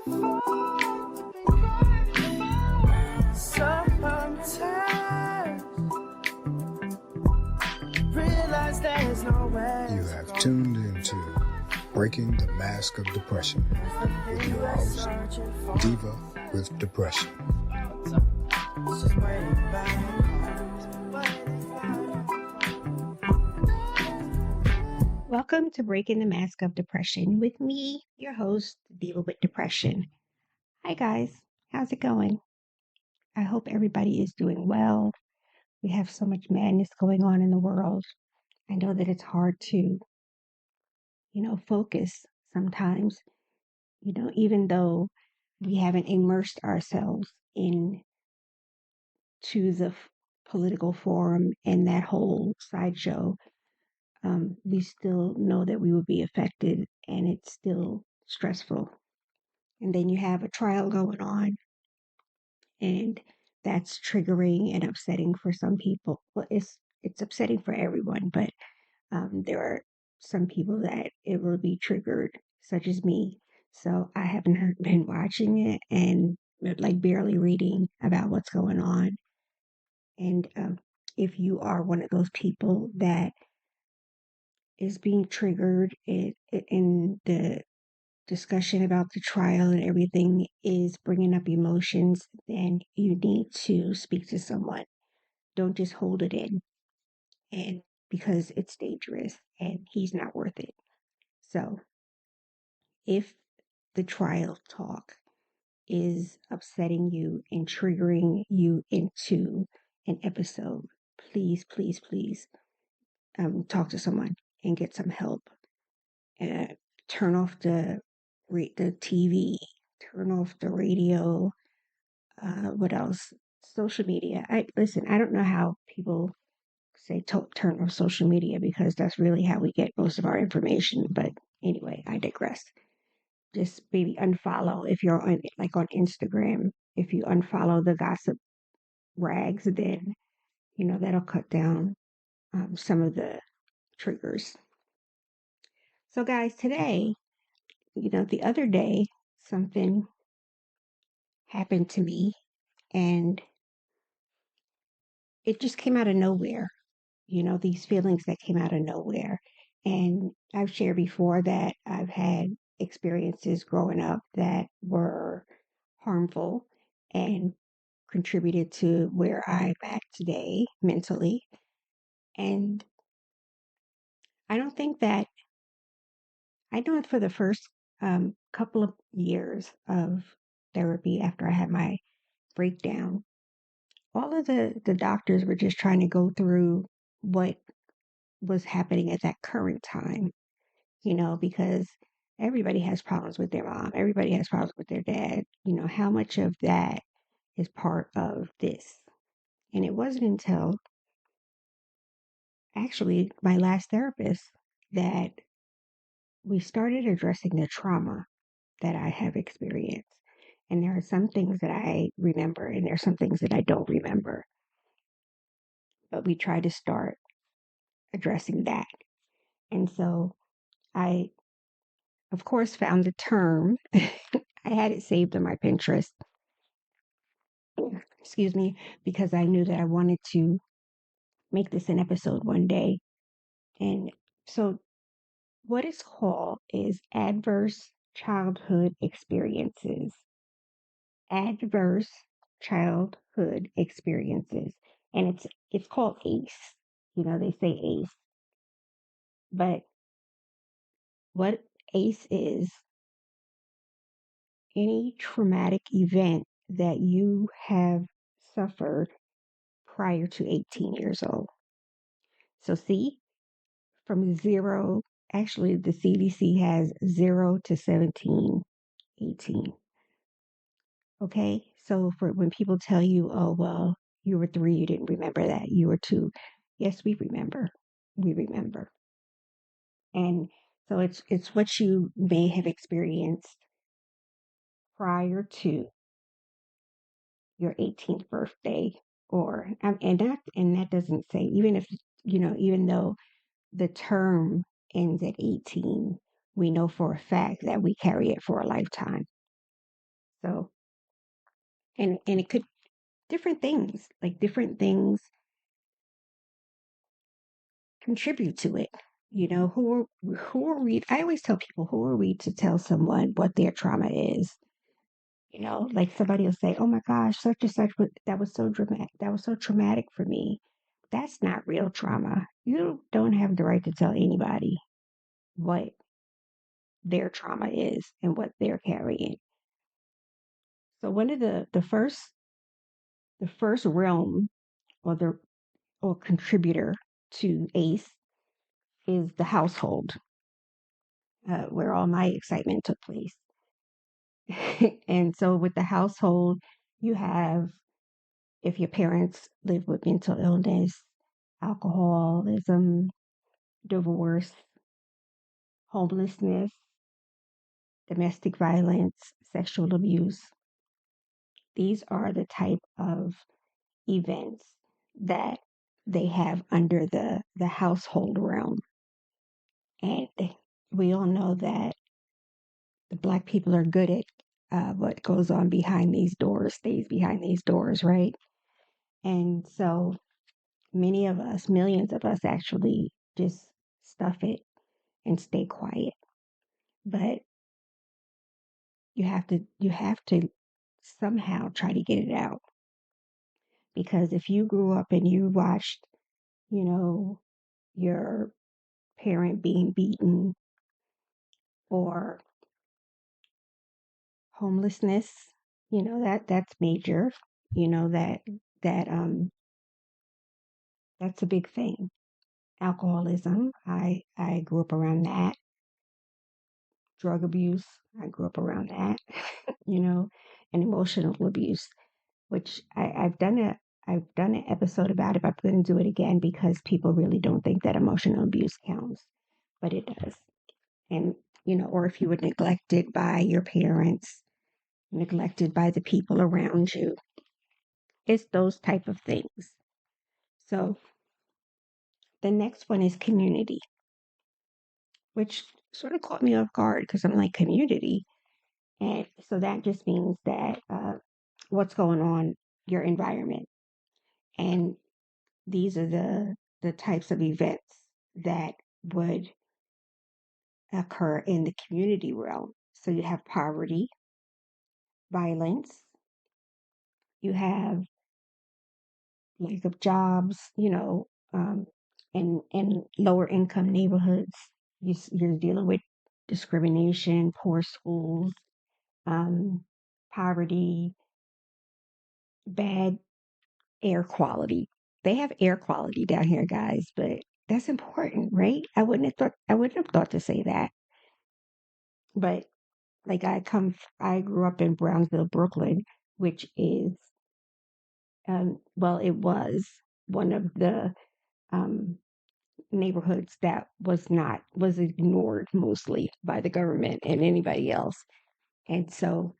You have tuned into Breaking the Mask of Depression with your host, Diva with Depression. Welcome to Breaking the Mask of Depression with me, your host, Diva with Depression. Hi guys, how's it going? I hope everybody is doing well. We have so much madness going on in the world. I know that it's hard to, focus sometimes, even though we haven't immersed ourselves into the political forum and that whole sideshow. We still know that we will be affected and it's still stressful. And then you have a trial going on, and that's triggering and upsetting for some people. Well, it's upsetting for everyone, but there are some people that it will be triggered, such as me. So I haven't been watching it and like barely reading about what's going on. And if you are one of those people that is being triggered in the discussion about the trial and everything is bringing up emotions, then you need to speak to someone. Don't just hold it in, and because it's dangerous and he's not worth it. So if the trial talk is upsetting you and triggering you into an episode, please talk to someone and get some help. Turn off the TV, turn off the radio. What else? Social media. I don't know how people say turn off social media because that's really how we get most of our information. But anyway, I digress. Just maybe unfollow if you're on Instagram. If you unfollow the gossip rags, then that'll cut down some of the triggers. So, guys, today, the other day, something happened to me and it just came out of nowhere. These feelings that came out of nowhere. And I've shared before that I've had experiences growing up that were harmful and contributed to where I'm at today mentally. And I don't think that I know it for the first couple of years of therapy after I had my breakdown. All of the doctors were just trying to go through what was happening at that current time, because everybody has problems with their mom, everybody has problems with their dad. How much of that is part of this? And it wasn't until actually my last therapist that we started addressing the trauma that I have experienced. And there are some things that I remember, and there are some things that I don't remember. But we try to start addressing that. And so I, of course, found the term. I had it saved on my Pinterest, excuse me, because I knew that I wanted to make this an episode one day. And so what it's called is adverse childhood experiences. Adverse childhood experiences. And it's called ACE. They say ACE. But what ACE is, any traumatic event that you have suffered prior to 18 years old. So see, from zero, actually the CDC has 0 to 17, 18. Okay, so for when people tell you, oh, well, you were 3, you didn't remember that, you were 2. Yes, we remember. We remember. And so it's what you may have experienced prior to your 18th birthday, or and that doesn't say, even if even though the term ends at 18, we know for a fact that we carry it for a lifetime. So, and it could different things, like different things contribute to it. You know, who are we? I always tell people, who are we to tell someone what their trauma is? You know, like somebody will say, "Oh my gosh, such and such, that was so dramatic. That was so traumatic for me." That's not real trauma. You don't have the right to tell anybody what their trauma is and what they're carrying. So one of the first realm or the or contributor to ACE is the household, where all my excitement took place. And so with the household, you have, if your parents live with mental illness, alcoholism, divorce, homelessness, domestic violence, sexual abuse. These are the type of events that they have under the household realm. And we all know that the Black people are good at what goes on behind these doors, stays behind these doors, right? And so many of us, millions of us actually just stuff it and stay quiet. But you have to somehow try to get it out. Because if you grew up and you watched, you know, your parent being beaten or homelessness, you know, that's major, you know, that that's a big thing. Alcoholism, I grew up around that. Drug abuse, I grew up around that, you know, and emotional abuse, which I've done an episode about it, but I'm going to do it again because people really don't think that emotional abuse counts, but it does. And, you know, or if you were neglected by your parents, neglected by the people around you, it's those type of things. So the next one is community, which sort of caught me off guard because I'm like, community. And so that just means that what's going on, your environment. And these are the types of events that would occur in the community realm. So you have poverty, violence, you have lack of jobs, you know, in lower income neighborhoods. You're dealing with discrimination, poor schools, um, poverty, bad air quality. They have air quality down here, guys, but that's important, right? I wouldn't have thought to say that. But like I grew up in Brownsville, Brooklyn, which is well, it was one of the um neighborhoods that was ignored mostly by the government and anybody else. And so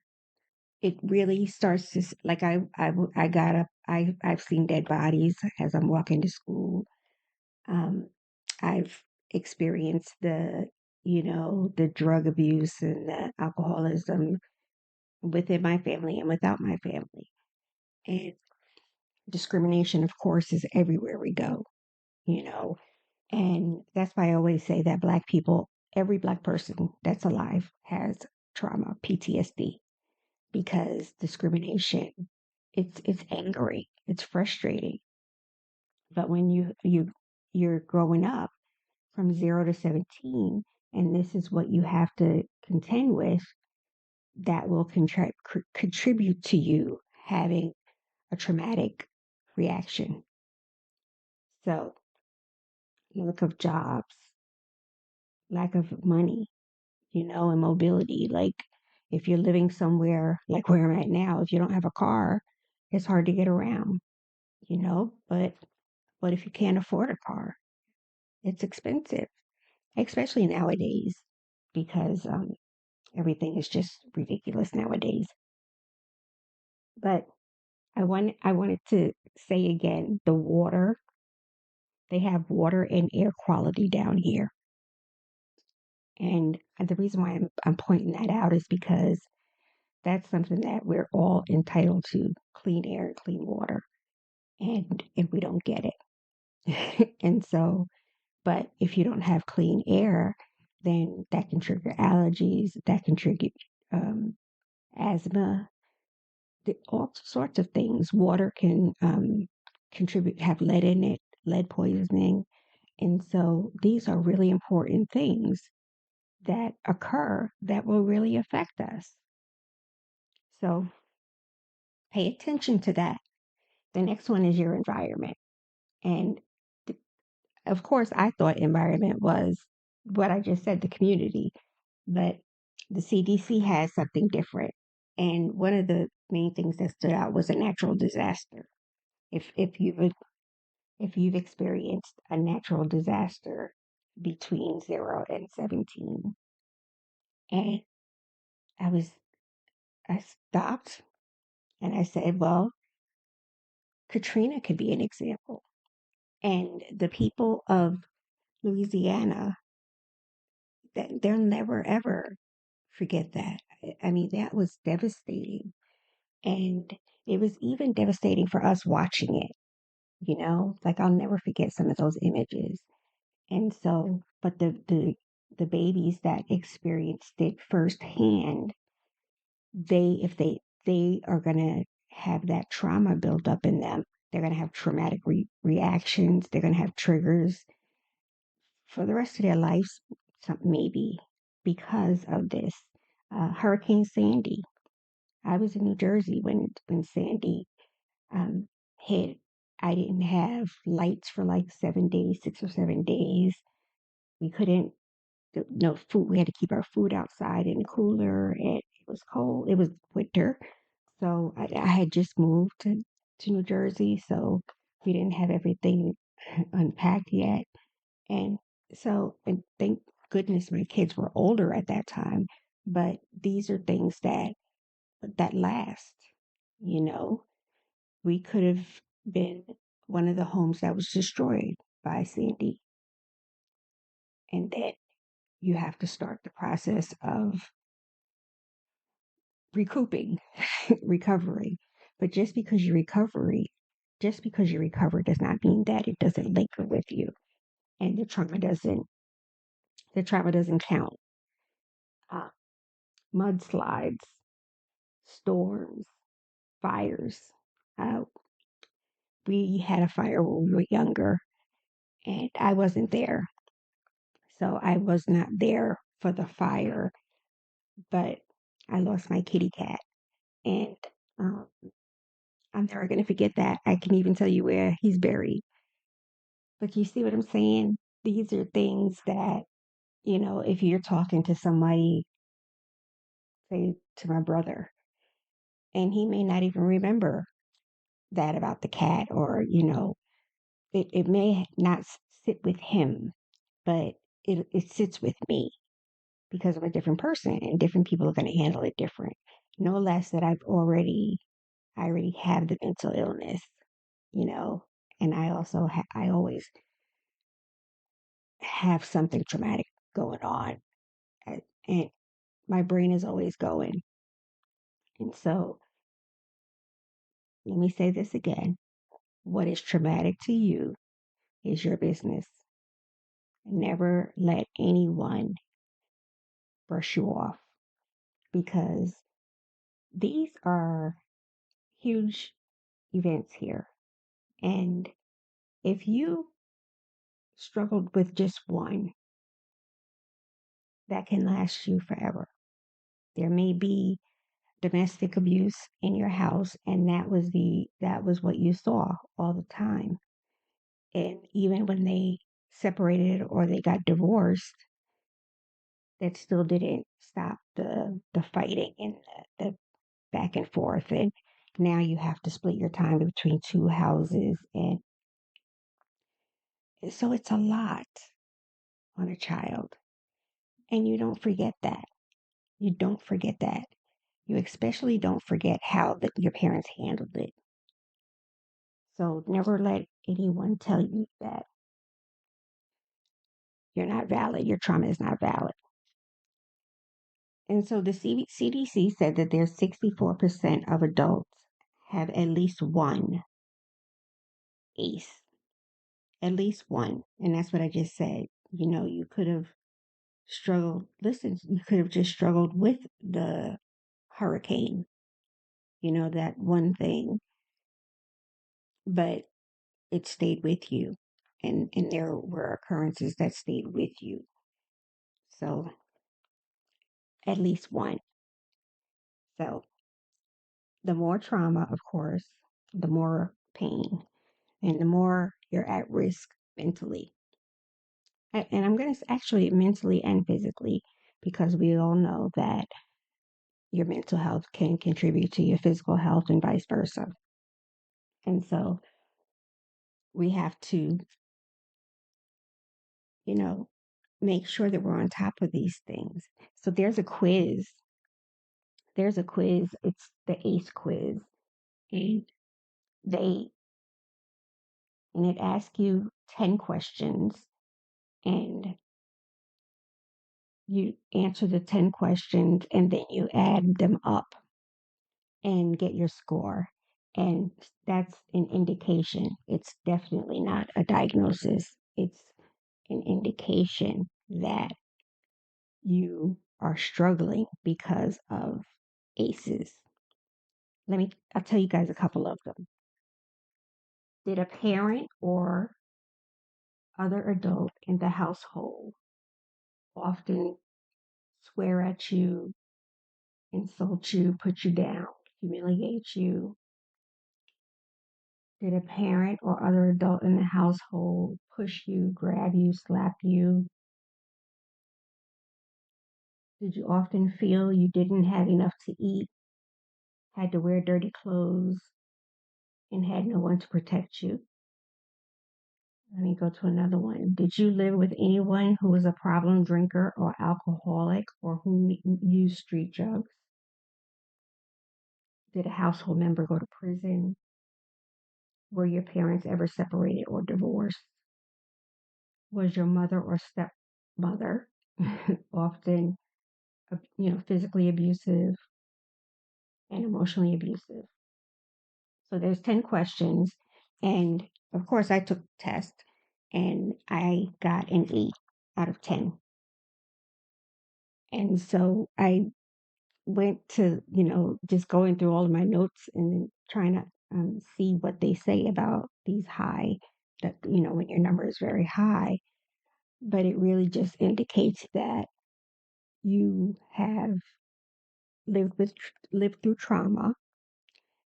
it really starts to like I got up I've seen dead bodies as I'm walking to school. I've experienced the drug abuse and the alcoholism within my family and without my family. And discrimination, of course, is everywhere we go, you know. And that's why I always say that Black people, every Black person that's alive has trauma, PTSD, because discrimination, it's angering, it's frustrating. But when you're growing up from 0 to 17, and this is what you have to contend with, that will contribute to you having a traumatic reaction. So, lack of jobs, lack of money, you know, and mobility. Like if you're living somewhere like where I'm at now, if you don't have a car, it's hard to get around, you know. But what if you can't afford a car? It's expensive, especially nowadays, because everything is just ridiculous nowadays. But I wanted to say again, the water, they have water and air quality down here. And the reason why I'm pointing that out is because that's something that we're all entitled to, clean air and clean water, and we don't get it. And so, but if you don't have clean air, then that can trigger allergies, that can trigger um, asthma, all sorts of things. Water can contribute, have lead in it, lead poisoning. And so these are really important things that occur that will really affect us. So pay attention to that. The next one is your environment. And of course, I thought environment was what I just said, the community, but the CDC has something different. And one of the main things that stood out was a natural disaster. If you've experienced a natural disaster between 0 and 17, and I was I stopped and I said, well, Katrina could be an example. And the people of Louisiana, that they'll never ever forget that. I mean, that was devastating. And it was even devastating for us watching it, like I'll never forget some of those images. And so, but the babies that experienced it firsthand, if they are going to have that trauma built up in them, they're going to have traumatic reactions. They're going to have triggers for the rest of their lives, maybe because of this. Hurricane Sandy. I was in New Jersey when Sandy um, hit. I didn't have lights for like 7 days, 6 or 7 days. We couldn't, no food. We had to keep our food outside in the cooler, and it was cold. It was winter, so I had just moved to New Jersey, so we didn't have everything unpacked yet. And so, and thank goodness my kids were older at that time, but these are things that last, you know. We could have been one of the homes that was destroyed by Sandy. And then you have to start the process of recouping, recovering. But just because you recover does not mean that it doesn't linger with you. And the trauma doesn't count. Uh, Mudslides, storms, fires. Uh, we had a fire when we were younger, and I wasn't there. So I was not there for the fire, but I lost my kitty cat. And um, I'm never going to forget that. I can even tell you where he's buried. But you see what I'm saying? These are things that, if you're talking to somebody, say to my brother, and he may not even remember that about the cat, or, it may not sit with him, but it sits with me because I'm a different person and different people are going to handle it different. No less that I already have the mental illness, you know, and I also I always have something traumatic going on, and my brain is always going. And so let me say this again: what is traumatic to you is your business. Never let anyone brush you off, because these are huge events here. And if you struggled with just one, that can last you forever. There may be domestic abuse in your house, and that was what you saw all the time. And even when they separated or they got divorced, that still didn't stop the fighting and the back and forth. And now you have to split your time between two houses, and so it's a lot on a child. And you don't forget that. You don't forget that. You especially don't forget how your parents handled it. So never let anyone tell you that you're not valid, your trauma is not valid. And so the CDC said that there's 64% of adults have at least one ACE, at least one. And that's what I just said. You could have struggled. Listen, you could have just struggled with the hurricane, that one thing, but it stayed with you. And there were occurrences that stayed with you. So at least one. So the more trauma, of course, the more pain and the more you're at risk mentally. And I'm going to actually mentally and physically, because we all know that your mental health can contribute to your physical health and vice versa. And so we have to, make sure that we're on top of these things. So there's a quiz. There's a quiz. It's the ACE quiz. And they and it asks you 10 questions, and you answer the 10 questions, and then you add them up and get your score. And that's an indication. It's definitely not a diagnosis. It's an indication that you are struggling because of ACEs. I'll tell you guys a couple of them. Did a parent or other adult in the household often swear at you, insult you, put you down, humiliate you? Did a parent or other adult in the household push you, grab you, slap you? Did you often feel you didn't have enough to eat, had to wear dirty clothes, and had no one to protect you? Let me go to another one. Did you live with anyone who was a problem drinker or alcoholic or who used street drugs? Did a household member go to prison? Were your parents ever separated or divorced? Was your mother or stepmother often, physically abusive and emotionally abusive? So there's 10 questions. And of course, I took the test and I got an 8 out of 10. And so I went to, just going through all of my notes and then trying to see what they say about these high, that, when your number is very high. But it really just indicates that you have lived through trauma,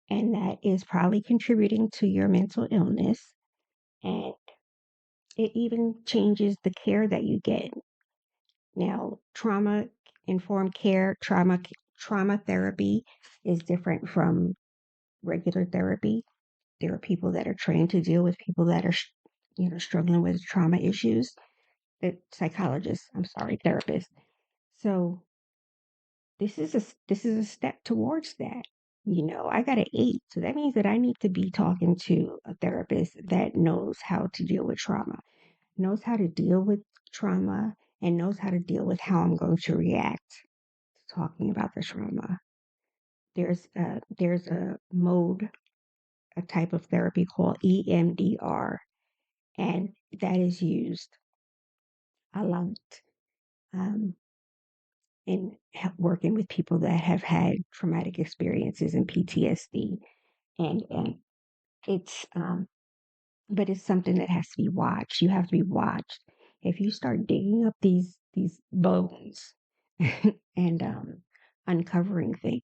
and that is probably contributing to your mental illness. And it even changes the care that you get. Now, trauma informed care, trauma therapy is different from regular therapy. There are people that are trained to deal with people that are, struggling with trauma issues. The psychologists, I'm sorry, therapists. So this is a step towards that. I got an 8, so that means that I need to be talking to a therapist that knows how to deal with trauma, knows how to deal with trauma, and knows how to deal with how I'm going to react to talking about the trauma. There's a mode, a type of therapy called EMDR, and that is used a lot um, in working with people that have had traumatic experiences and PTSD. And it's but it's something that has to be watched. You have to be watched. If you start digging up these bones and uncovering things,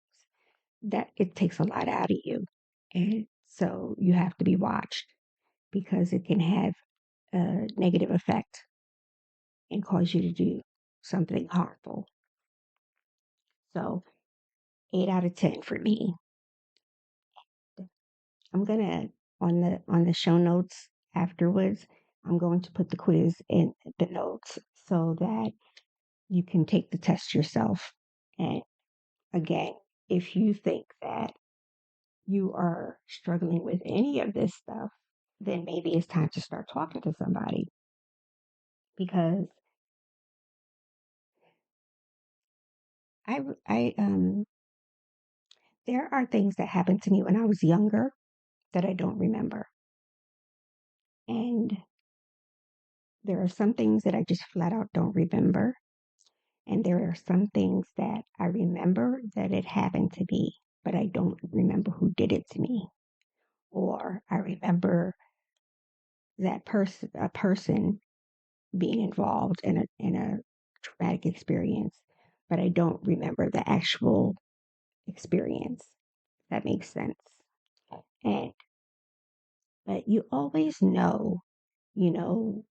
that it takes a lot out of you. And so you have to be watched, because it can have a negative effect and cause you to do something harmful. So 8 out of 10 for me. I'm gonna, on the show notes afterwards, I'm going to put the quiz in the notes so that you can take the test yourself. And again, if you think that you are struggling with any of this stuff, then maybe it's time to start talking to somebody, because I there are things that happened to me when I was younger that I don't remember. And there are some things that I just flat out don't remember. And there are some things that I remember that it happened to me, but I don't remember who did it to me. Or I remember a person being involved in a traumatic experience, but I don't remember the actual experience. That makes sense. And but you always know, you know,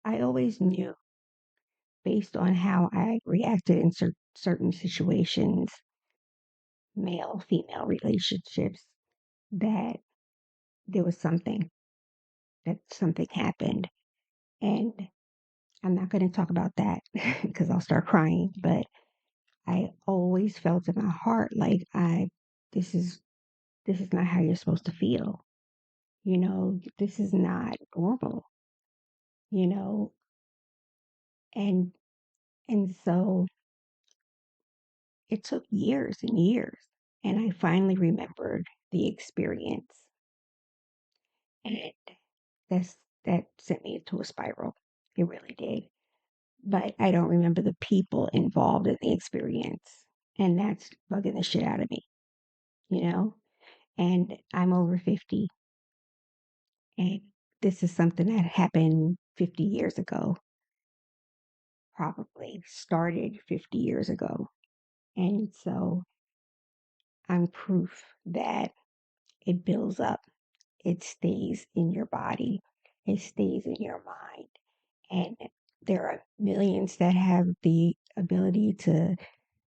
I always knew based on how I reacted in certain situations, male female relationships, that there was that something happened. And I'm not going to talk about that because I'll start crying, but I always felt in my heart like this is this is not how you're supposed to feel. This is not normal, you know, and so it took years and years, and I finally remembered the experience, and that's that sent me into a spiral. It really did. But I don't remember the people involved in the experience, and that's bugging the shit out of me, you know. And I'm over 50, and this is something that happened 50 years ago, probably started 50 years ago. And so I'm proof that it builds up, it stays in your body, it stays in your mind. And there are millions that have the ability to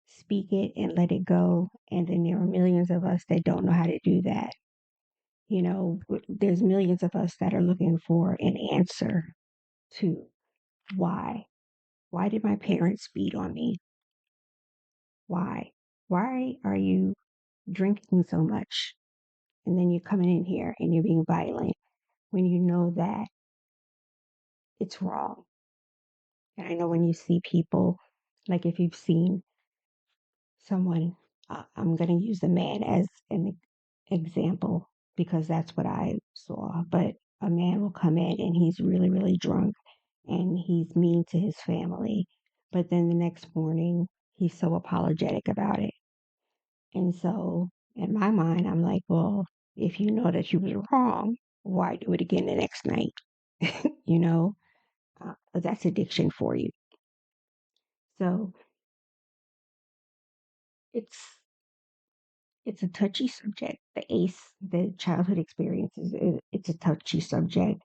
speak it and let it go. And then there are millions of us that don't know how to do that. There's millions of us that are looking for an answer to why. Why did my parents beat on me? Why? Why are you drinking so much? And then you're coming in here and you're being violent when you know that it's wrong. And I know when you see people, like if you've seen someone, I'm going to use the man as an example because that's what I saw. But a man will come in and he's really, really drunk and he's mean to his family. But then the next morning, he's so apologetic about it. And so in my mind, I'm like, well, if you know that you was wrong, why do it again the next night? you know, that's addiction for you. So it's it's a touchy subject. The childhood experiences, it's a touchy subject.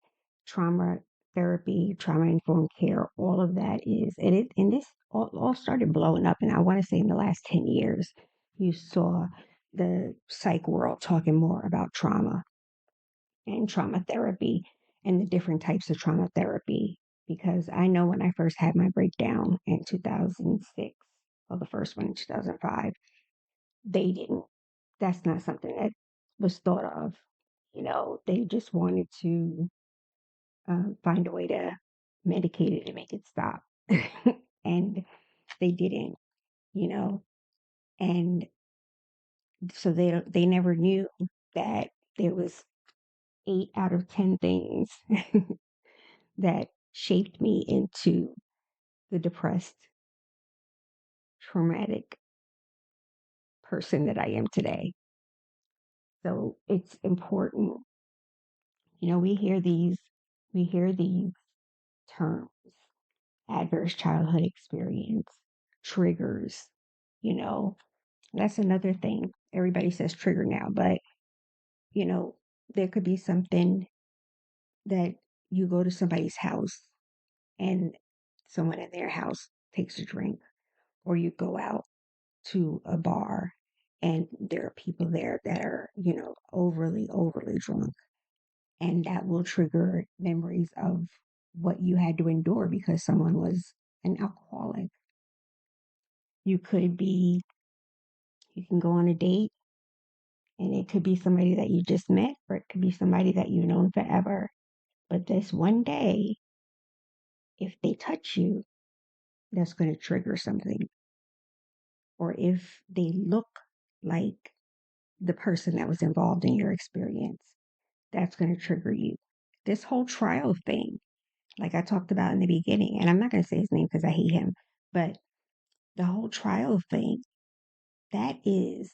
Trauma therapy, trauma informed care, all of that is, and this all started blowing up. And I want to say in the last 10 years, you saw the psych world talking more about trauma and trauma therapy and the different types of trauma therapy. Because I know when I first had my breakdown in 2006, well, the first one in 2005, they didn't, that's not something that was thought of. They just wanted to find a way to medicate it and make it stop. And they didn't, you know, and so they never knew that there was 8 out of 10 things that shaped me into the depressed, traumatic person that I am today. So it's important. We hear these terms: adverse childhood experience, triggers, you know, that's another thing. Everybody says trigger now, but you know, there could be something that you go to somebody's house and someone in their house takes a drink, or you go out to a bar and there are people there that are, overly, overly drunk. And that will trigger memories of what you had to endure because someone was an alcoholic. You could be, you can go on a date and it could be somebody that you just met, or it could be somebody that you've known forever. But this one day, if they touch you, that's going to trigger something. or if they look like the person that was involved in your experience, that's going to trigger you. This whole trial thing, like I talked about in the beginning, and I'm not going to say his name because I hate him, but the whole trial thing, that is,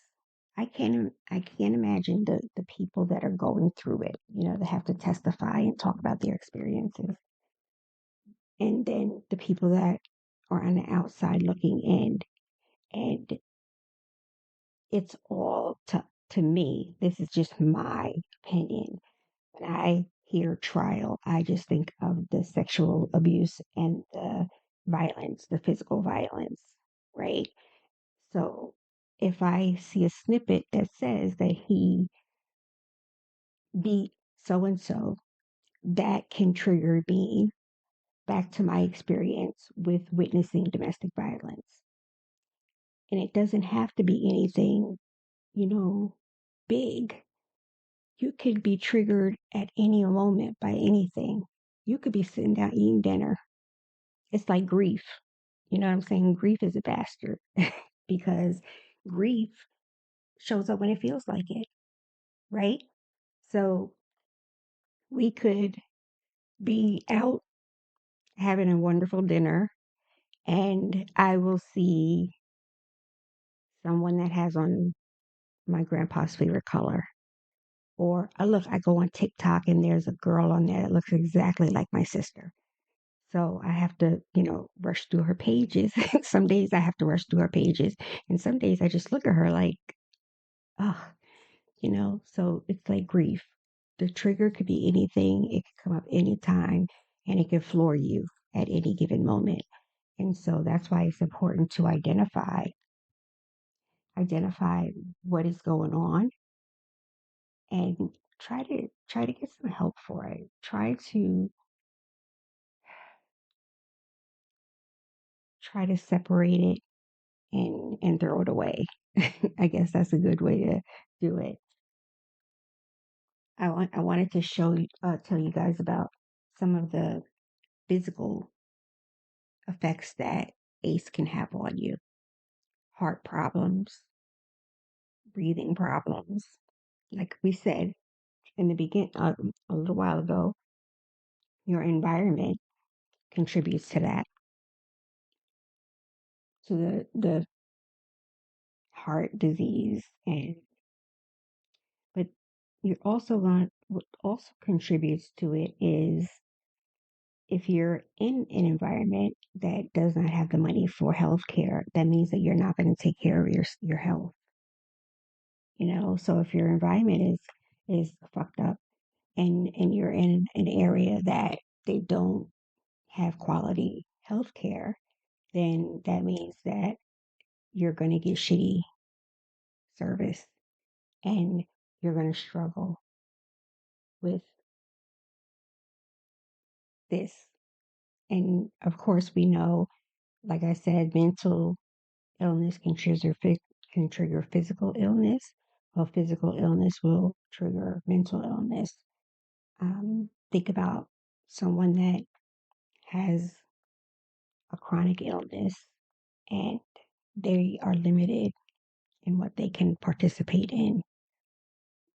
I can't imagine the people that are going through it, that have to testify and talk about their experiences. And then the people that are on the outside looking in. And it's all to me, this is just my opinion. When I hear trial, I just think of the sexual abuse and the violence, the physical violence, right? So if I see a snippet that says that he beat so and so, that can trigger me back to my experience with witnessing domestic violence. And it doesn't have to be anything, big. You could be triggered at any moment by anything. You could be sitting down eating dinner. It's like grief. You know what I'm saying? Grief is a bastard because grief shows up when it feels like it, right? So we could be out having a wonderful dinner, and I will see someone that has on my grandpa's favorite color. Or I go on TikTok and there's a girl on there that looks exactly like my sister. So I have to, rush through her pages. Some days I have to rush through her pages. And some days I just look at her like, oh, so it's like grief. The trigger could be anything, it could come up anytime, and it could floor you at any given moment. And so that's why it's important to identify what is going on and try to get some help for it. Try to separate it and throw it away. I guess that's a good way to do it. I wanted to tell you guys about some of the physical effects that ACE can have on you. Heart problems, breathing problems. Like we said in the beginning, a little while ago, your environment contributes to that, to the heart disease. But you're also going, what also contributes to it is if you're in an environment that does not have the money for health care, that means that you're not going to take care of your health. So if your environment is fucked up and you're in an area that they don't have quality health care, then that means that you're going to get shitty service and you're going to struggle with this. And of course, we know, like I said, mental illness can trigger physical illness. Well, physical illness will trigger mental illness. Think about someone that has a chronic illness and they are limited in what they can participate in.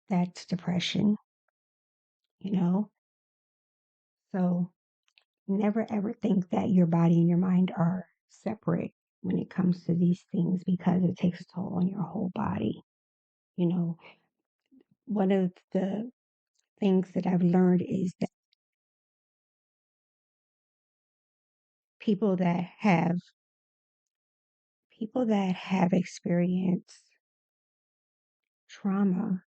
That's depression, you know? So never ever think that your body and your mind are separate when it comes to these things because it takes a toll on your whole body. You know, one of the things that I've learned is that people that have people that have experienced trauma,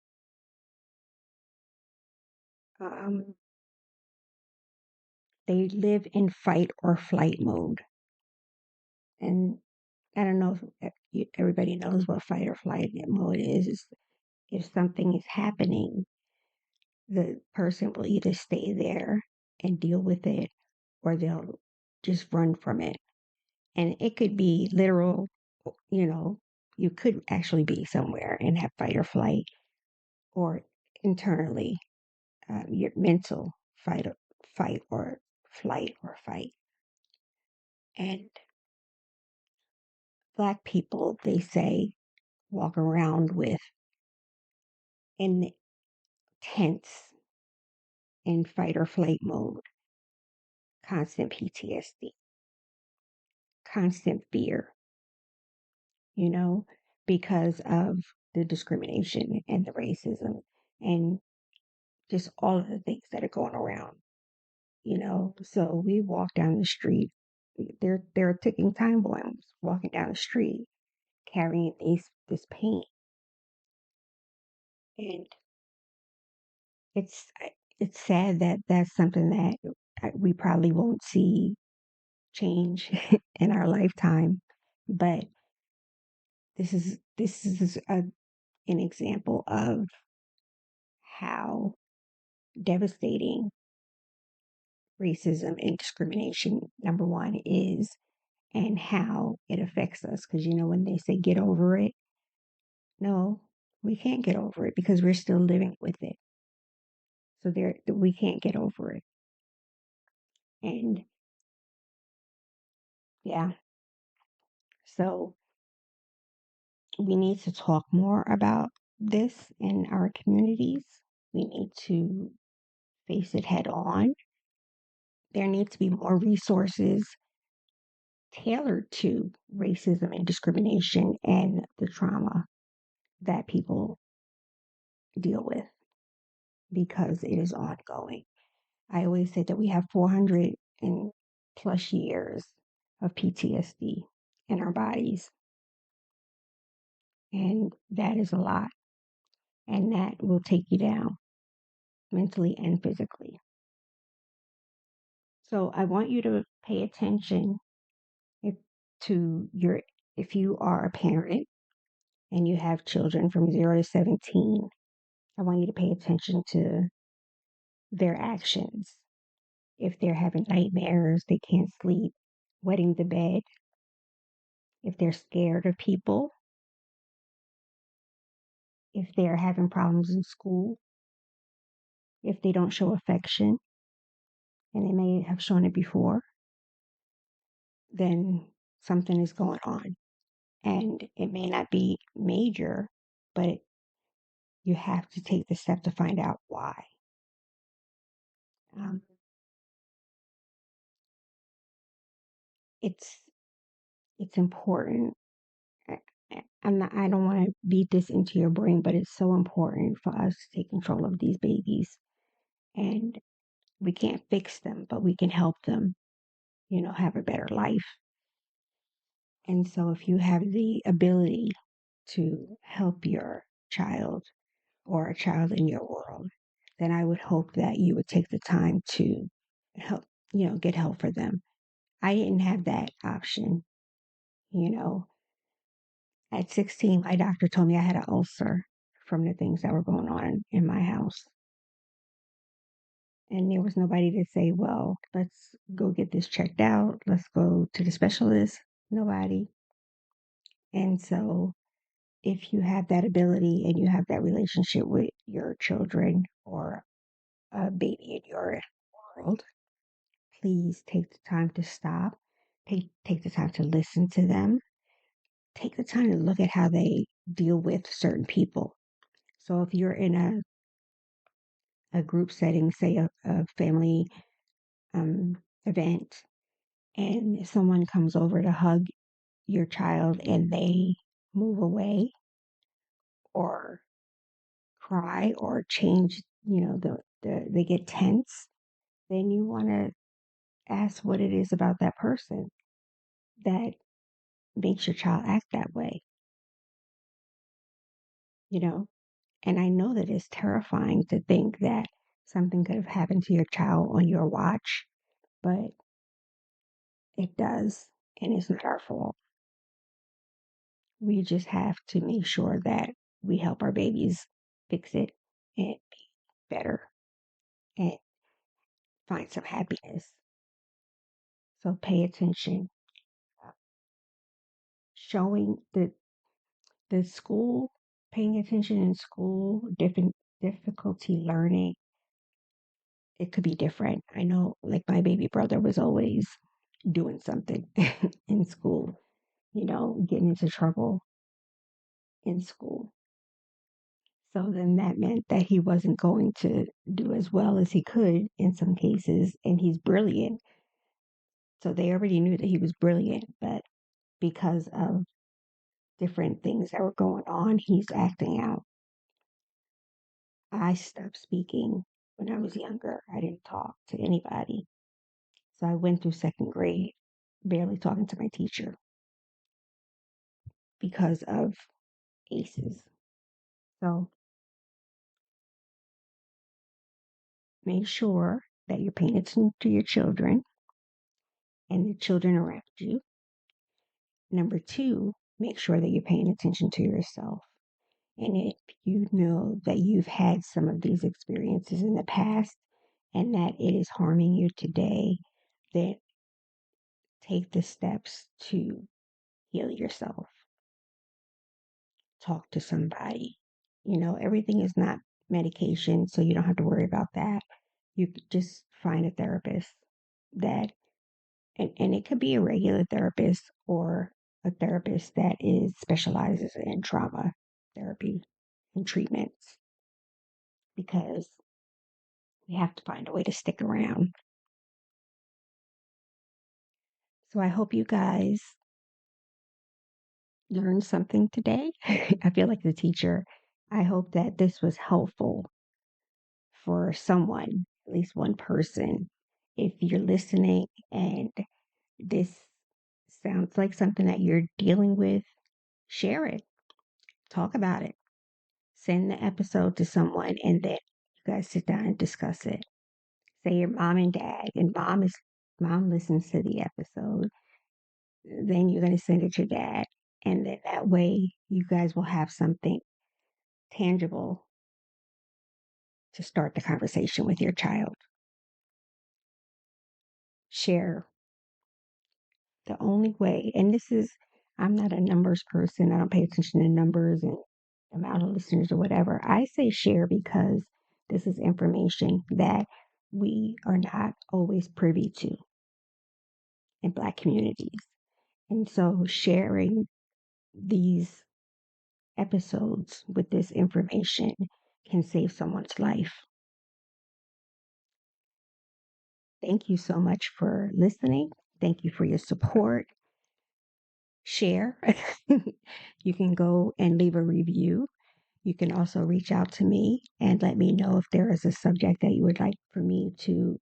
um, they live in fight or flight mode. And I don't know if everybody knows what fight or flight mode is. If something is happening, the person will either stay there and deal with it or they'll just run from it. And it could be literal, you know, you could actually be somewhere and have fight or flight, or internally, your mental fight or flight or fight. And Black people, they say, walk around with intense in fight or flight mode, constant PTSD, constant fear, you know, because of the discrimination and the racism and just all of the things that are going around, you know. So we walk down the street, there are ticking time bombs walking down the street carrying this pain. And it's it's sad that that's something that we probably won't see change in our lifetime, but this is an example of how devastating racism and discrimination, number one, is, and how it affects us. Because, you know, when they say get over it, no, we can't get over it because we're still living with it. So we can't get over it. And yeah, so we need to talk more about this in our communities. We need to face it head on. There needs to be more resources tailored to racism and discrimination and the trauma that people deal with because it is ongoing. I always say that we have 400 and plus years of PTSD in our bodies, and that is a lot, and that will take you down mentally and physically. So I want you to pay attention if to your if you are a parent and you have children from 0 to 17, I want you to pay attention to their actions. If they're having nightmares, they can't sleep, wetting the bed, if they're scared of people, if they're having problems in school, if they don't show affection, and they may have shown it before, then something is going on. And it may not be major, but you have to take the step to find out why. Um, it's it's important. I don't want to beat this into your brain, but it's so important for us to take control of these babies. And we can't fix them, but we can help them, you know, have a better life. And so if you have the ability to help your child or a child in your world, then I would hope that you would take the time to help, you know, get help for them. I didn't have that option, you know. At 16, my doctor told me I had an ulcer from the things that were going on in my house. And there was nobody to say, well, let's go get this checked out. Let's go to the specialist. Nobody. And so if you have that ability and you have that relationship with your children or a baby in your world, please take the time to stop. Take the time to listen to them. Take the time to look at how they deal with certain people. So if you're in a group setting, say a family event, and someone comes over to hug your child and they move away or cry or change, you know, they get tense, then you want to ask what it is about that person that makes your child act that way, you know? And I know that it's terrifying to think that something could have happened to your child on your watch, but it does, and it's not our fault. We just have to make sure that we help our babies fix it and be better and find some happiness. So pay attention. Showing the school, paying attention in school, difficulty learning, it could be different. I know, like my baby brother was always doing something in school, getting into trouble in school. So then that meant that he wasn't going to do as well as he could in some cases, and he's brilliant. So they already knew that he was brilliant, but because of different things that were going on, he's acting out. I stopped speaking when I was younger. I didn't talk to anybody. So I went through second grade barely talking to my teacher because of ACEs. So make sure that you're paying attention to your children and the children around you. Number two, make sure that you're paying attention to yourself. And if you know that you've had some of these experiences in the past and that it is harming you today, then take the steps to heal yourself. Talk to somebody. Everything is not medication, so you don't have to worry about that. You could just find a therapist that, and it could be a regular therapist or a therapist that specializes in trauma therapy and treatments, because we have to find a way to stick around. So I hope you guys learned something today. I feel like the teacher. I hope that this was helpful for someone, at least one person. If you're listening and this sounds like something that you're dealing with, share it, talk about it, send the episode to someone, and then you guys sit down and discuss it. Say your mom and dad, and mom listens to the episode. Then you're going to send it to your dad, and then that way you guys will have something tangible to start the conversation with your child. Share. The only way, and I'm not a numbers person. I don't pay attention to numbers and amount of listeners or whatever. I say share because this is information that we are not always privy to in Black communities. And so sharing these episodes with this information can save someone's life. Thank you so much for listening. Thank you for your support. Share. You can go and leave a review. You can also reach out to me and let me know if there is a subject that you would like for me to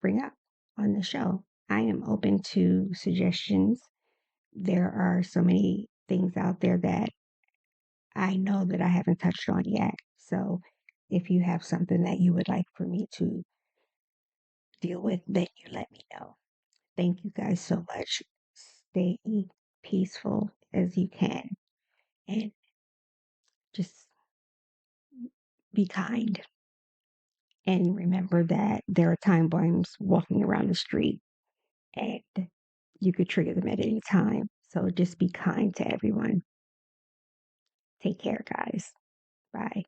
bring up on the show. I am open to suggestions. There are so many things out there that I know that I haven't touched on yet. So if you have something that you would like for me to deal with, then you let me know. Thank you guys so much. Stay peaceful as you can and just be kind. And remember that there are time bombs walking around the street and you could trigger them at any time. So just be kind to everyone. Take care, guys. Bye.